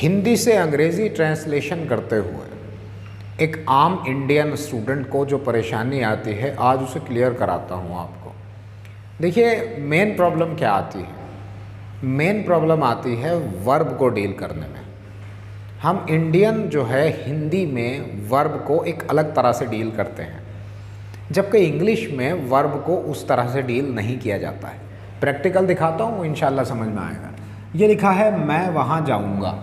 हिंदी से अंग्रेज़ी ट्रांसलेशन करते हुए एक आम इंडियन स्टूडेंट को जो परेशानी आती है, आज उसे क्लियर कराता हूँ आपको। देखिए, मेन प्रॉब्लम क्या आती है? मेन प्रॉब्लम आती है वर्ब को डील करने में। हम इंडियन जो है हिंदी में वर्ब को एक अलग तरह से डील करते हैं, जबकि इंग्लिश में वर्ब को उस तरह से डील नहीं किया जाता है। प्रैक्टिकल दिखाता हूँ, इंशाल्लाह समझ में आएगा। ये लिखा है मैं वहाँ जाऊँगा।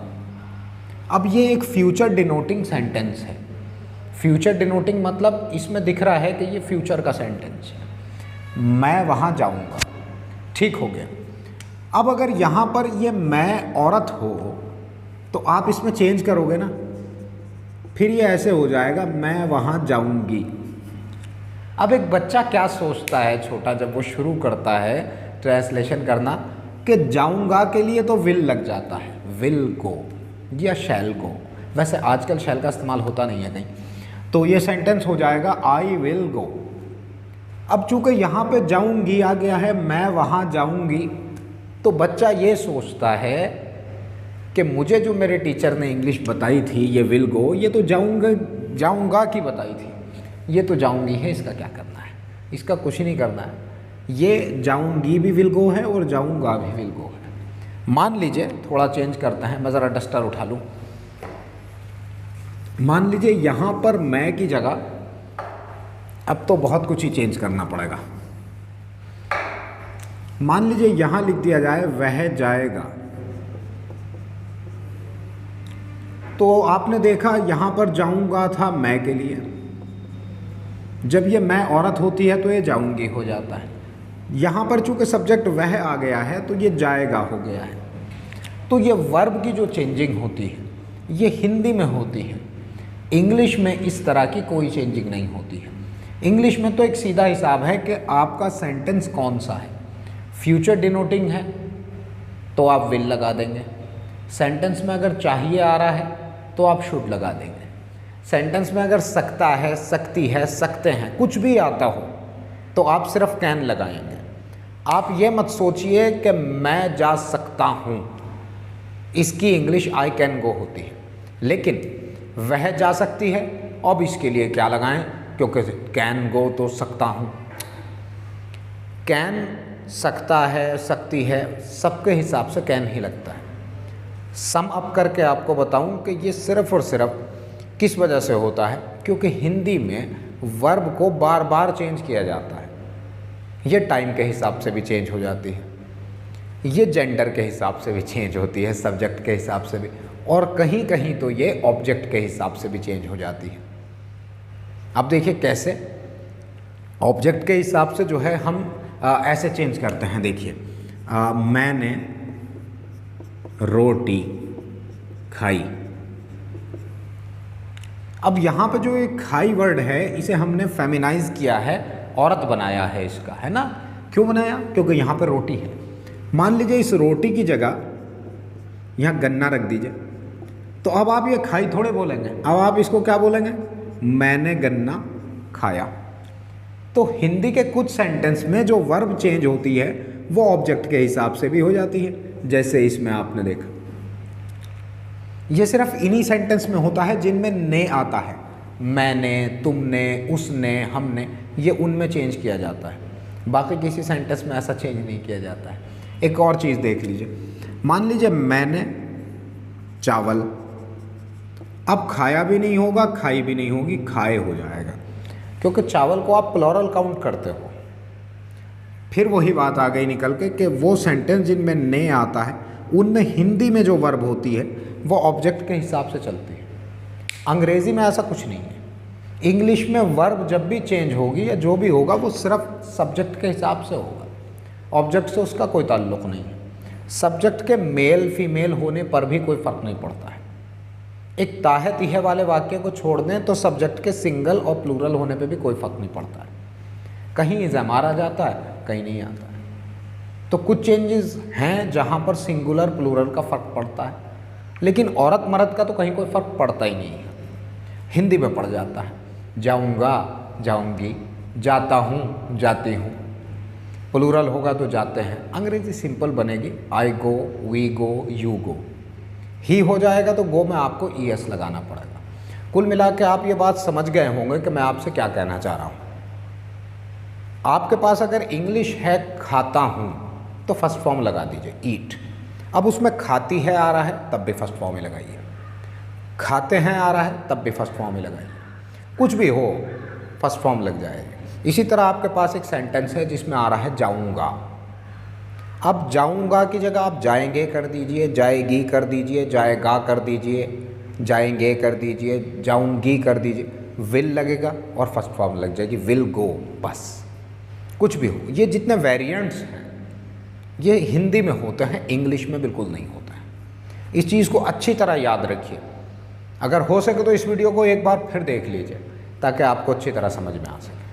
अब ये एक फ्यूचर डिनोटिंग सेंटेंस है। फ्यूचर डिनोटिंग मतलब इसमें दिख रहा है कि ये फ्यूचर का सेंटेंस है। मैं वहाँ जाऊँगा, ठीक हो गया। अब अगर यहाँ पर ये मैं औरत हो तो आप इसमें चेंज करोगे ना, फिर ये ऐसे हो जाएगा मैं वहाँ जाऊँगी। अब एक बच्चा क्या सोचता है छोटा, जब वो शुरू करता है ट्रांसलेशन करना, कि जाऊँगा के लिए तो विल लग जाता है, विल गो या शैल गो। वैसे आजकल शैल का इस्तेमाल होता नहीं है कहीं, तो ये सेंटेंस हो जाएगा आई विल गो। अब चूँकि यहाँ पे जाऊँगी आ गया है, मैं वहाँ जाऊँगी, तो बच्चा ये सोचता है कि मुझे जो मेरे टीचर ने इंग्लिश बताई थी ये विल गो, ये तो जाऊँगा की बताई थी, ये तो जाऊँगी है, इसका क्या करना है? इसका कुछ नहीं करना है। ये जाऊँगी भी विल गो है और जाऊँगा भी विल गो है। मान लीजिए, थोड़ा चेंज करते हैं, मैं ज़रा डस्टर उठा लूँ। मान लीजिए यहाँ पर मैं की जगह अब तो बहुत कुछ ही चेंज करना पड़ेगा। मान लीजिए यहाँ लिख दिया जाए वह जाएगा। तो आपने देखा यहाँ पर जाऊँगा था मैं के लिए, जब ये मैं औरत होती है तो ये जाऊँगी हो जाता है। यहाँ पर चूँकि सब्जेक्ट वह आ गया है तो ये जाएगा हो गया है। तो ये वर्ब की जो चेंजिंग होती है ये हिंदी में होती है, इंग्लिश में इस तरह की कोई चेंजिंग नहीं होती है। इंग्लिश में तो एक सीधा हिसाब है कि आपका सेंटेंस कौन सा है। फ्यूचर डिनोटिंग है तो आप विल लगा देंगे। सेंटेंस में अगर चाहिए आ रहा है तो आप शुड लगा देंगे। सेंटेंस में अगर सकता है, सकती है, सकते हैं, कुछ भी आता हो तो आप सिर्फ कैन लगाएंगे। आप ये मत सोचिए कि मैं जा सकता हूँ, इसकी इंग्लिश आई कैन गो होती है, लेकिन वह जा सकती है। अब इसके लिए क्या लगाएं, क्योंकि कैन गो तो सकता हूँ। कैन सकता है, सकती है, सबके हिसाब से कैन ही लगता है। सम अप करके आपको बताऊं कि ये सिर्फ़ और सिर्फ किस वजह से होता है, क्योंकि हिंदी में वर्ब को बार बार चेंज किया जाता है। ये टाइम के हिसाब से भी चेंज हो जाती है, ये जेंडर के हिसाब से भी चेंज होती है, सब्जेक्ट के हिसाब से भी, और कहीं कहीं तो ये ऑब्जेक्ट के हिसाब से भी चेंज हो जाती है। अब देखिए कैसे ऑब्जेक्ट के हिसाब से जो है हम ऐसे चेंज करते हैं। देखिए, मैंने रोटी खाई। अब यहाँ पे जो एक खाई वर्ड है इसे हमने फेमिनाइज किया है, औरत बनाया है इसका, है ना। क्यों बनाया? क्योंकि यहाँ पे रोटी है। मान लीजिए इस रोटी की जगह यहाँ गन्ना रख दीजिए, तो अब आप ये खाई थोड़े बोलेंगे, अब आप इसको क्या बोलेंगे? मैंने गन्ना खाया। तो हिंदी के कुछ सेंटेंस में जो वर्ब चेंज होती है वो ऑब्जेक्ट के हिसाब से भी हो जाती है, जैसे इसमें आपने देखा। ये सिर्फ इन्हीं सेंटेंस में होता है जिनमें ने आता है। मैंने, तुमने, उसने, हमने, ये उनमें चेंज किया जाता है। बाकी किसी सेंटेंस में ऐसा चेंज नहीं किया जाता है। एक और चीज़ देख लीजिए, मान लीजिए मैंने चावल, अब खाया भी नहीं होगा, खाई भी नहीं होगी, खाए हो जाएगा, क्योंकि चावल को आप प्लूरल काउंट करते हो। फिर वही बात आ गई निकल के कि वो सेंटेंस जिनमें ने आता है उनमें हिंदी में जो वर्ब होती है वो ऑब्जेक्ट के हिसाब से चलती है। अंग्रेज़ी में ऐसा कुछ नहीं है। इंग्लिश में वर्ब जब भी चेंज होगी या जो भी होगा वो सिर्फ सब्जेक्ट के हिसाब से होगा, ऑब्जेक्ट से उसका कोई ताल्लुक़ नहीं है। सब्जेक्ट के मेल फीमेल होने पर भी कोई फ़र्क नहीं पड़ता है। एक ताहे तीहे वाले वाक्य को छोड़ दें तो सब्जेक्ट के सिंगल और प्लूरल होने पे भी कोई फ़र्क नहीं पड़ता है। कहीं ज़मार आ जाता है, कहीं नहीं आता है। तो कुछ चेंजेस हैं जहाँ पर सिंगुलर प्लूरल का फ़र्क पड़ता है, लेकिन औरत मर्द का तो कहीं कोई फ़र्क पड़ता ही नहीं है। हिंदी में पड़ जाता है, जाऊँगा, जाऊँगी, जाता हूँ, जाती हूँ। प्लूरल होगा तो जाते हैं। अंग्रेज़ी सिंपल बनेगी, आई गो, वी गो, यू गो। ही हो जाएगा तो गो में आपको ES लगाना पड़ेगा। कुल मिला के आप ये बात समझ गए होंगे कि मैं आपसे क्या कहना चाह रहा हूँ। आपके पास अगर इंग्लिश है खाता हूँ तो फर्स्ट फॉर्म लगा दीजिए ईट। अब उसमें खाती है आ रहा है तब भी फर्स्ट फॉर्म ही लगाइए, खाते हैं आ रहा है तब भी फर्स्ट फॉर्म ही लगाइए, कुछ भी हो फर्स्ट फॉर्म लग जाएगी। इसी तरह आपके पास एक सेंटेंस है जिसमें आ रहा है जाऊंगा। अब जाऊंगा की जगह आप जाएंगे कर दीजिए, जाएगी कर दीजिए, जाएगा कर दीजिए, जाएंगे कर दीजिए, जाऊंगी कर दीजिए, विल लगेगा और फर्स्ट फॉर्म लग जाएगी विल गो। बस कुछ भी हो, ये जितने वेरिएंट्स हैं ये हिंदी में होते हैं, इंग्लिश में बिल्कुल नहीं होता है। इस चीज़ को अच्छी तरह याद रखिए। अगर हो सके तो इस वीडियो को एक बार फिर देख लीजिए ताकि आपको अच्छी तरह समझ में आ सके।